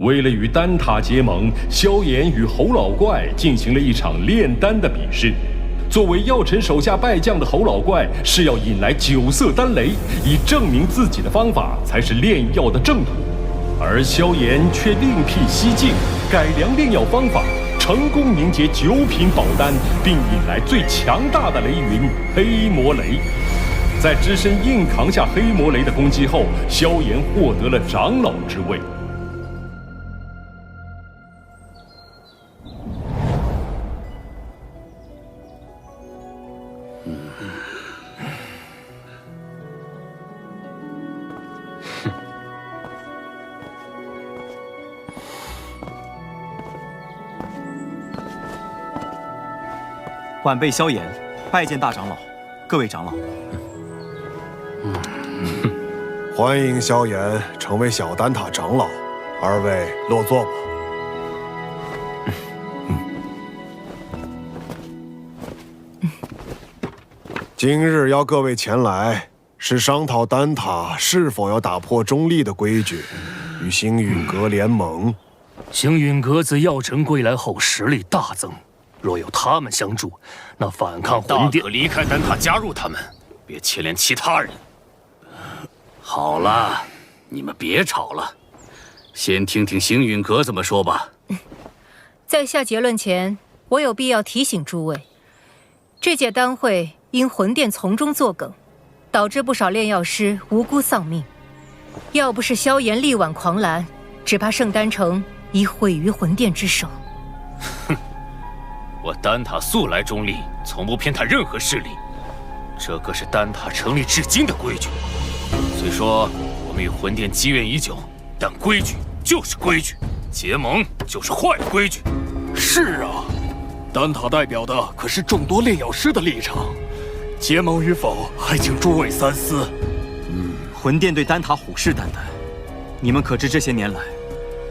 为了与丹塔结盟，萧炎与侯老怪进行了一场炼丹的比试。作为药尘手下败将的侯老怪是要引来9色丹雷，以证明自己的方法才是炼药的正途。而萧炎却另辟蹊径，改良炼药方法，成功凝结9品宝丹，并引来最强大的雷云黑魔雷。在只身硬扛下黑魔雷的攻击后，萧炎获得了长老之位。晚辈萧炎，拜见大长老，各位长老。欢迎萧炎成为小丹塔长老，二位落座吧。今日邀各位前来，是商讨丹塔是否要打破中立的规矩，与星陨阁联盟。星陨阁自药尘归来后实力大增，若有他们相助，那反抗魂殿，大可离开丹塔加入他们，别牵连其他人。好了，你们别吵了，先听听星陨阁怎么说吧。在下结论前，我有必要提醒诸位，这届丹会因魂殿从中作梗，导致不少炼药师无辜丧命。要不是萧炎力挽狂澜，只怕圣丹城已毁于魂殿之手。哼，我丹塔素来中立，从不偏袒任何势力，这可是丹塔成立至今的规矩。虽说我们与魂殿积怨已久，但规矩就是规矩，结盟就是坏规矩。是啊，丹塔代表的可是众多炼药师的立场，结盟与否还请诸位三思。魂殿对丹塔虎视眈眈，你们可知这些年来，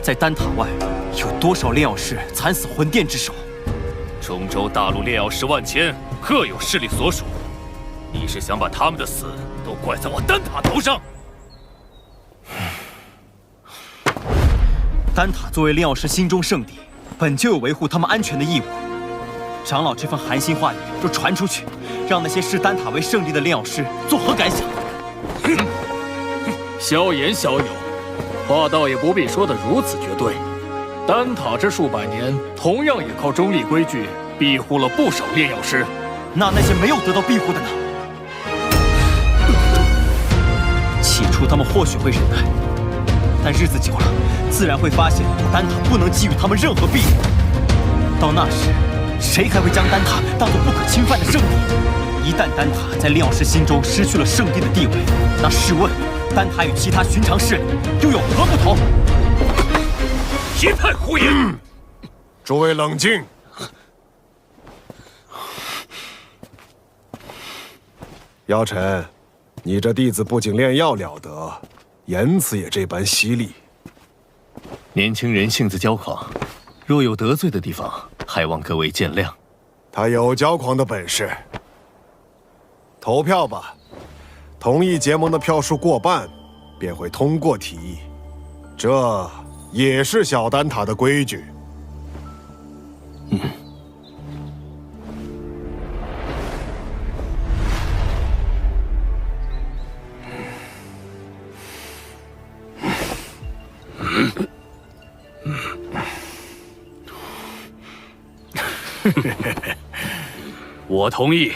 在丹塔外有多少炼药师惨死魂殿之手？中州大陆炼药师万千，各有势力所属。你是想把他们的死都怪在我丹塔头上？丹塔作为炼药师心中圣地，本就有维护他们安全的义务。长老这番寒心话语若传出去，让那些视丹塔为圣地的炼药师作何感想？萧炎小友，话倒也不必说得如此绝对。丹塔这数百年，同样也靠中立规矩庇护了不少炼药师。那些没有得到庇护的呢？起初他们或许会忍耐，但日子久了，自然会发现丹塔不能给予他们任何庇护。到那时，谁还会将丹塔当作不可侵犯的圣地？一旦丹塔在炼药师心中失去了圣地的地位，那试问，丹塔与其他寻常势力又有何不同？一派胡言！诸位冷静。药尘，你这弟子不仅炼药了得，言辞也这般犀利。年轻人性子骄狂，若有得罪的地方，还望各位见谅。他有骄狂的本事。投票吧，同意结盟的票数过半，便会通过提议。这也是小丹塔的规矩。我同意。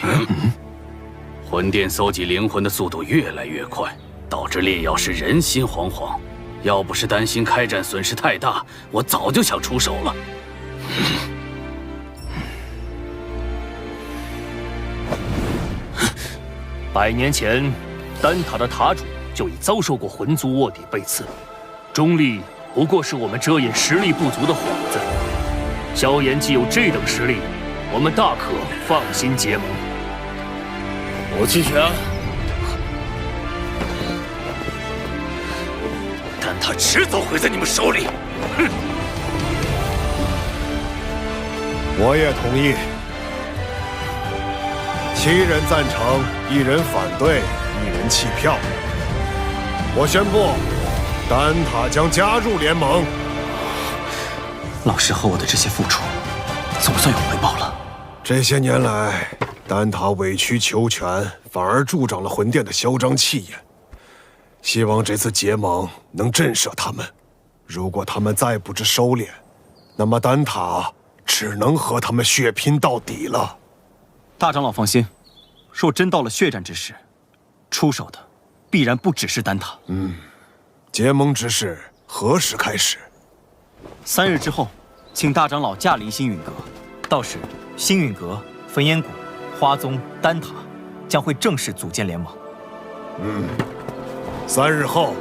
魂殿搜集灵魂的速度越来越快，导致炼药师人心惶惶。要不是担心开战损失太大，我早就想出手了。100年前，丹塔的塔主就已遭受过魂族卧底被刺，中立不过是我们遮掩实力不足的幌子。萧炎既有这等实力，我们大可放心结盟。武弃权，丹塔迟早毁在你们手里。哼！我也同意。7人赞成，1人反对，1人弃票。我宣布，丹塔将加入联盟。老师和我的这些付出，总算有回报了。这些年来，丹塔委曲求全，反而助长了魂殿的嚣张气焰。希望这次结盟能震慑他们。如果他们再不知收敛，那么丹塔只能和他们血拼到底了。大长老放心，若真到了血战之时，出手的必然不只是丹塔。结盟之事何时开始？3日之后，请大长老驾临星陨阁，到时星陨阁、焚烟谷、花宗、丹塔将会正式组建联盟。？3日后，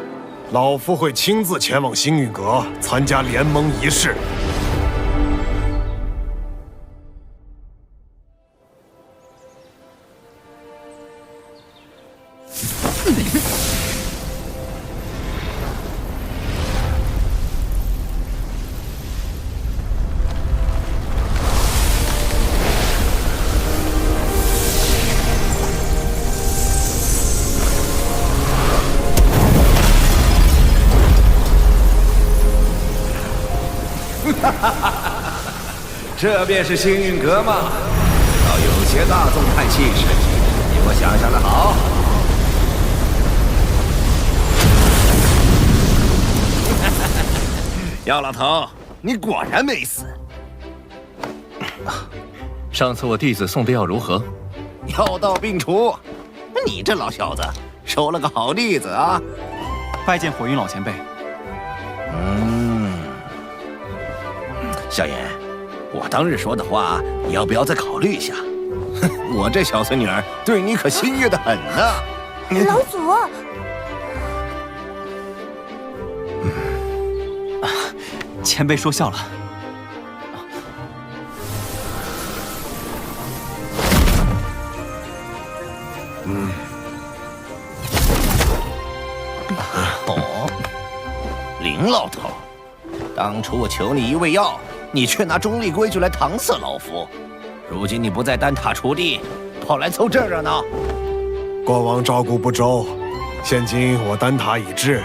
老夫会亲自前往星陨阁参加联盟仪式。这便是星陨阁吗？倒有些大宗派气势，比我想象的好。药老头，你果然没死。上次我弟子送的药如何？药到病除。你这老小子收了个好弟子啊！拜见火云老前辈。萧炎，我当日说的话，你要不要再考虑一下？我这小孙女儿对你可心悦得很呢。老祖，前辈说笑了。林老头，当初我求你一味药，你却拿中立规矩来搪塞老夫。如今你不在丹塔锄地，跑来凑这热闹。过往照顾不周，现今我丹塔已至，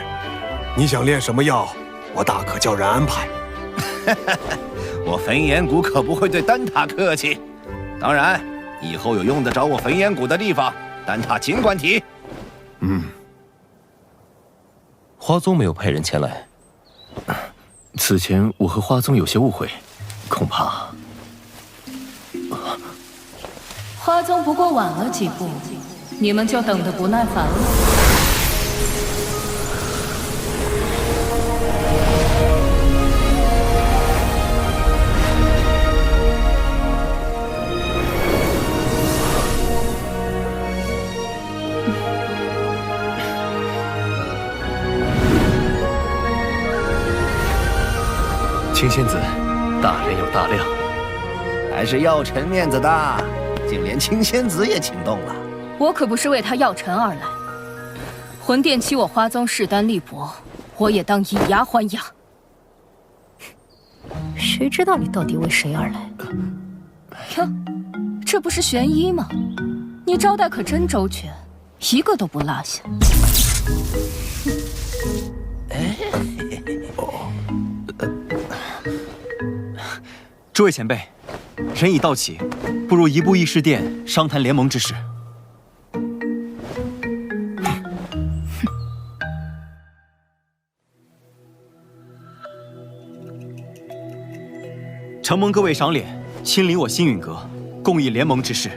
你想练什么药，我大可叫人安排。我焚炎谷可不会对丹塔客气。当然，以后有用得着我焚炎谷的地方，丹塔尽管提。花宗没有派人前来。此前我和花宗有些误会，恐怕花宗不过晚了几步，你们就等得不耐烦了。青仙子，大人有大量，还是药尘面子大，竟连青仙子也请动了。我可不是为他药尘而来，魂殿欺我花宗势单力薄，我也当以牙还牙。谁知道你到底为谁而来？哟，这不是玄一吗？你招待可真周全，一个都不落下。诸位前辈，人已到齐，不如移步议事殿商谈联盟之事。承蒙各位赏脸，亲临我星陨阁，共议联盟之事。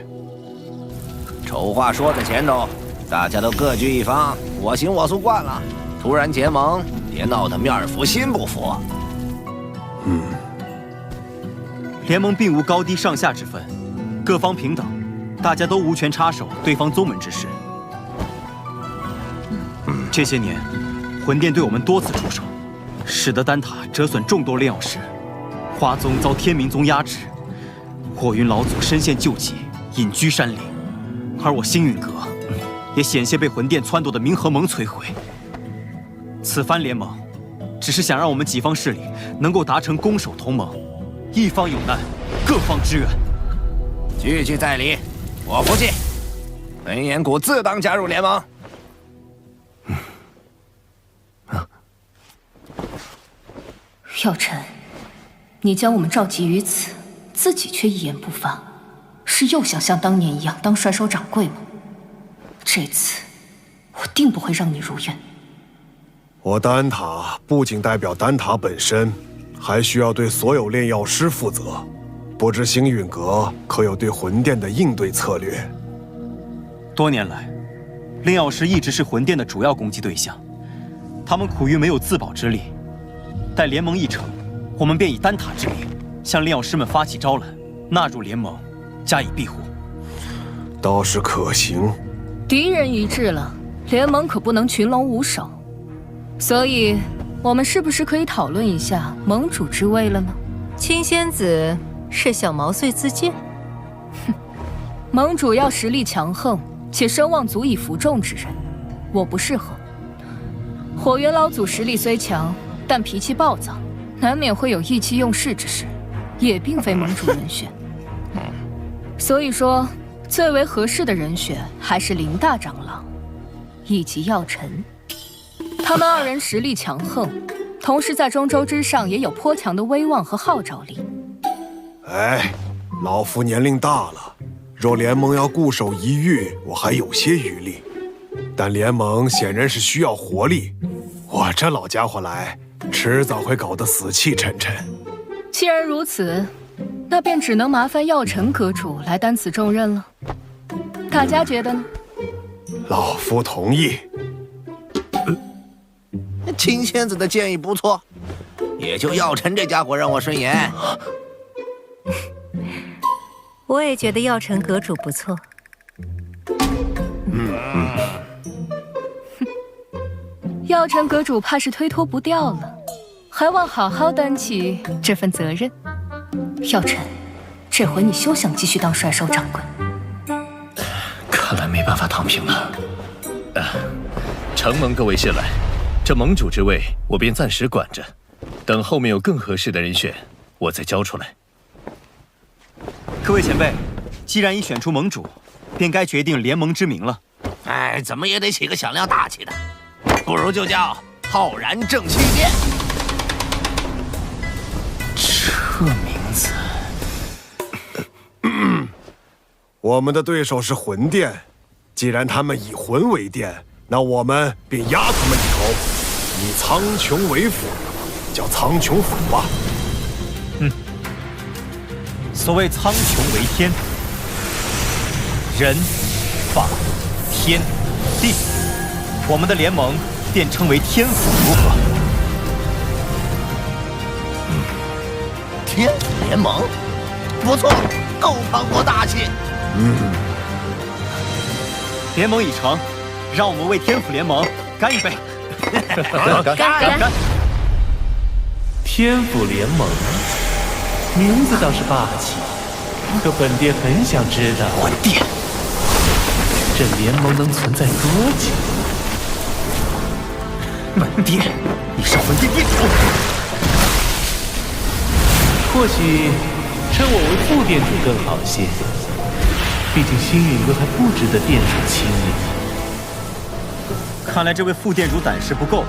丑话说在前头，大家都各据一方，我行我素惯了。突然结盟，别闹得面服心不服。联盟并无高低上下之分，各方平等，大家都无权插手对方宗门之事。这些年，魂殿对我们多次出手，使得丹塔折损众多炼药师，花宗遭天明宗压制，火云老祖身陷旧疾，隐居山林，而我星陨阁也险些被魂殿撺掇的冥河盟摧毁。此番联盟，只是想让我们几方势力能够达成攻守同盟。一方有难，各方支援。句句在理，我服气。焚炎谷自当加入联盟。药尘，你将我们召集于此，自己却一言不发，是又想像当年一样当帅首掌柜吗？这次我定不会让你如愿。我丹塔不仅代表丹塔本身，还需要对所有炼药师负责。不知星陨阁可有对魂殿的应对策略？多年来，炼药师一直是魂殿的主要攻击对象，他们苦于没有自保之力。待联盟一成，我们便以丹塔之名向炼药师们发起招揽，纳入联盟，加以庇护。倒是可行。敌人一致了，联盟可不能群龙无首。所以，我们是不是可以讨论一下盟主之位了呢？青仙子是想毛遂自荐？哼，盟主要实力强横且声望足以服众之人，我不适合。火元老祖实力虽强，但脾气暴躁，难免会有意气用事之时，也并非盟主人选。所以说，最为合适的人选还是林大长老以及药尘。他们二人实力强横，同时在中州之上也有颇强的威望和号召力。哎，老夫年龄大了，若联盟要固守一隅，我还有些余力。但联盟显然是需要活力，我这老家伙来，迟早会搞得死气沉沉。既然如此，那便只能麻烦药尘阁主来担此重任了。大家觉得呢？老夫同意。青仙子的建议不错，也就药尘这家伙让我顺眼。我也觉得药尘阁主不错。药尘阁主怕是推脱不掉了，还望好好担起这份责任。药尘，这回你休想继续当帅首掌柜。看来没办法躺平了。承蒙各位信赖，这盟主之位我便暂时管着，等后面有更合适的人选，我再交出来。各位前辈，既然已选出盟主，便该决定联盟之名了。哎，怎么也得起个响亮大气的，不如就叫浩然正气殿。这名字，我们的对手是魂殿，既然他们以魂为殿，那我们便压他们一头，以苍穹为辅，叫苍穹府吧。所谓苍穹为天，人、法、天、地，我们的联盟便称为天府，如何？天府联盟，不错，够磅礴大气。联盟已成，让我们为天府联盟干一杯！干！天府联盟，名字倒是霸气，可本殿很想知道，魂殿，这联盟能存在多久？本殿，你是魂殿殿主。或许称我为副殿主更好些，毕竟星陨阁还不值得殿主亲临。看来这位副殿主胆识不够，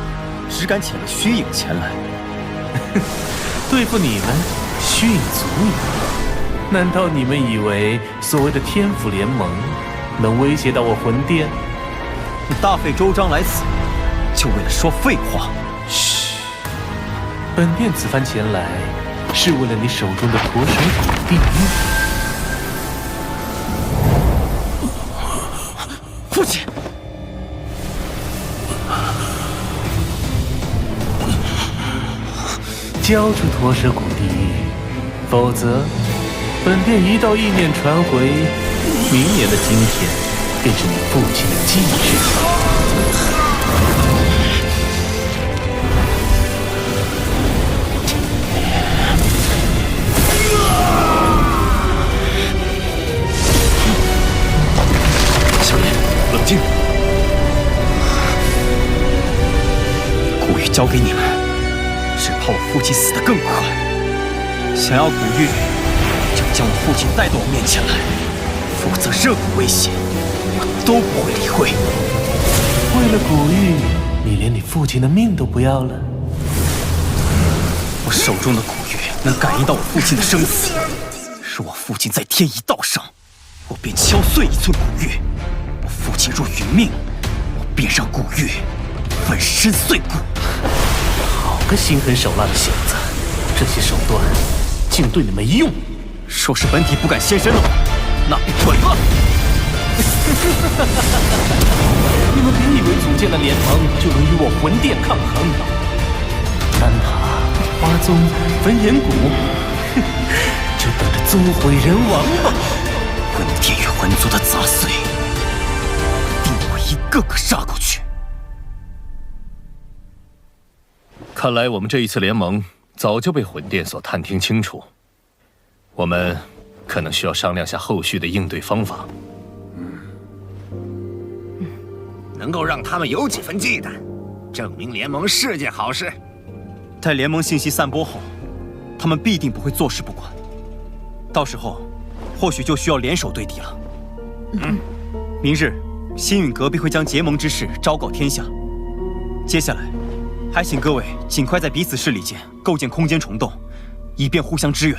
只敢请了虚影前来。对付你们，虚影足矣。难道你们以为所谓的天府联盟能威胁到我魂殿？你大费周章来此，就为了说废话？嘘，本殿此番前来，是为了你手中的驼神古地狱。父亲，交出驼蛇谷地狱，否则本殿一道意念传回，明年的今天便是你父亲的忌日。小莲，冷静。古玉交给你们，只怕我父亲死得更快。想要古玉，就将我父亲带到我面前来，否则任何威胁，我都不会理会。为了古玉，你连你父亲的命都不要了？我手中的古玉能感应到我父亲的生死。若我父亲在天一道上，我便敲碎一寸古玉；我父亲若殒命，我便让古玉粉身碎骨。好个心狠手辣的小子，这些手段竟对你没用。若是本体不敢现身的话，那便蠢了。你们别以为组建了联盟就能与我魂殿抗衡。丹塔、花宗、焚炎谷，就等着宗毁人亡吧！魂殿与魂族的杂碎，定会一个个杀过去。看来我们这一次联盟早就被魂殿所探听清楚，我们可能需要商量下后续的应对方法。能够让他们有几分忌惮，证明联盟是件好事。待联盟信息散播后，他们必定不会坐视不管。到时候，或许就需要联手对敌了。明日，星陨阁必会将结盟之事昭告天下。接下来，还请各位尽快在彼此势力间构建空间虫洞，以便互相支援。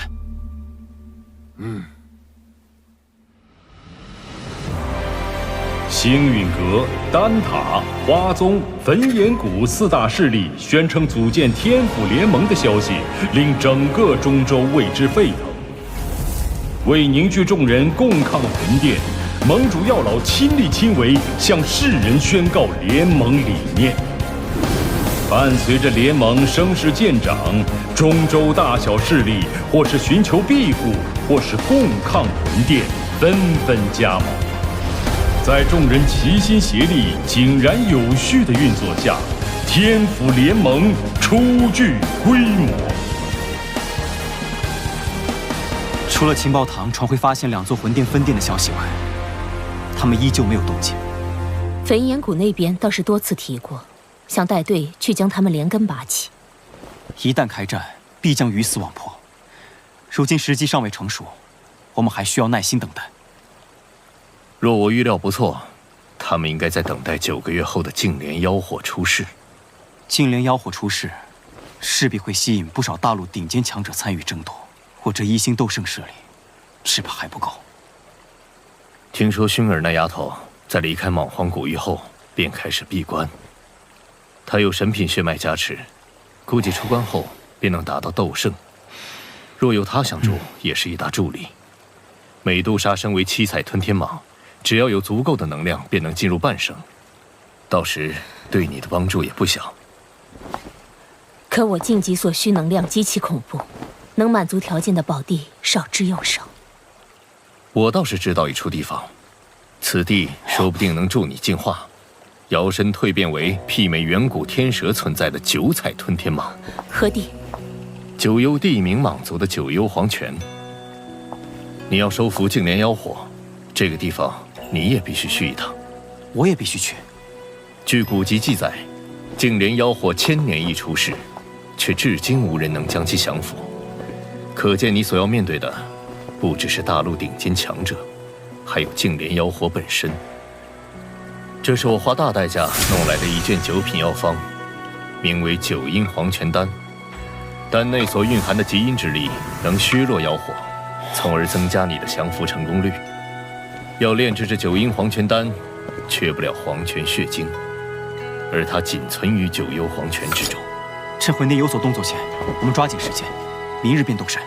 星陨阁、丹塔、花宗、焚炎谷4大势力宣称组建天府联盟的消息，令整个中州为之沸腾。为凝聚众人共抗魂殿，盟主药老亲力亲为，向世人宣告联盟理念。伴随着联盟声势渐长，中州大小势力或是寻求庇护，或是共抗魂殿，纷纷加盟。在众人齐心协力、井然有序的运作下，天府联盟初具规模。除了情报堂传回发现2座魂殿分殿的消息外，他们依旧没有动静。焚炎谷那边倒是多次提过，想带队去将他们连根拔起。一旦开战，必将鱼死网破。如今时机尚未成熟，我们还需要耐心等待。若我预料不错，他们应该在等待9个月后的净莲妖火出世。净莲妖火出世，势必会吸引不少大陆顶尖强者参与争夺。我这1星斗圣势力，只怕还不够。听说薰儿那丫头在离开莽荒古域后，便开始闭关。她有神品血脉加持，估计出关后便能达到斗圣。若有她相助，也是一大助力。美杜莎身为7彩吞天蟒，只要有足够的能量，便能进入半圣。到时对你的帮助也不小。可我晋级所需能量极其恐怖，能满足条件的宝地少之又少。我倒是知道一处地方，此地说不定能助你进化，摇身蜕变为媲美远古天蛇存在的9彩吞天蟒。何地？九幽地冥蟒族的九幽黄泉。你要收服净莲妖火，这个地方你也必须去一趟。我也必须去。据古籍记载，净莲妖火1000年一出世，却至今无人能将其降服。可见你所要面对的，不只是大陆顶尖强者，还有净莲妖火本身。这是我花大代价弄来的一卷9品药方，名为9阴黄泉丹。丹内所蕴含的极阴之力，能削弱妖火，从而增加你的降服成功率。要炼制这9阴黄泉丹，缺不了黄泉血晶，而它仅存于9幽黄泉之中。趁魂殿有所动作前，我们抓紧时间，明日便动身。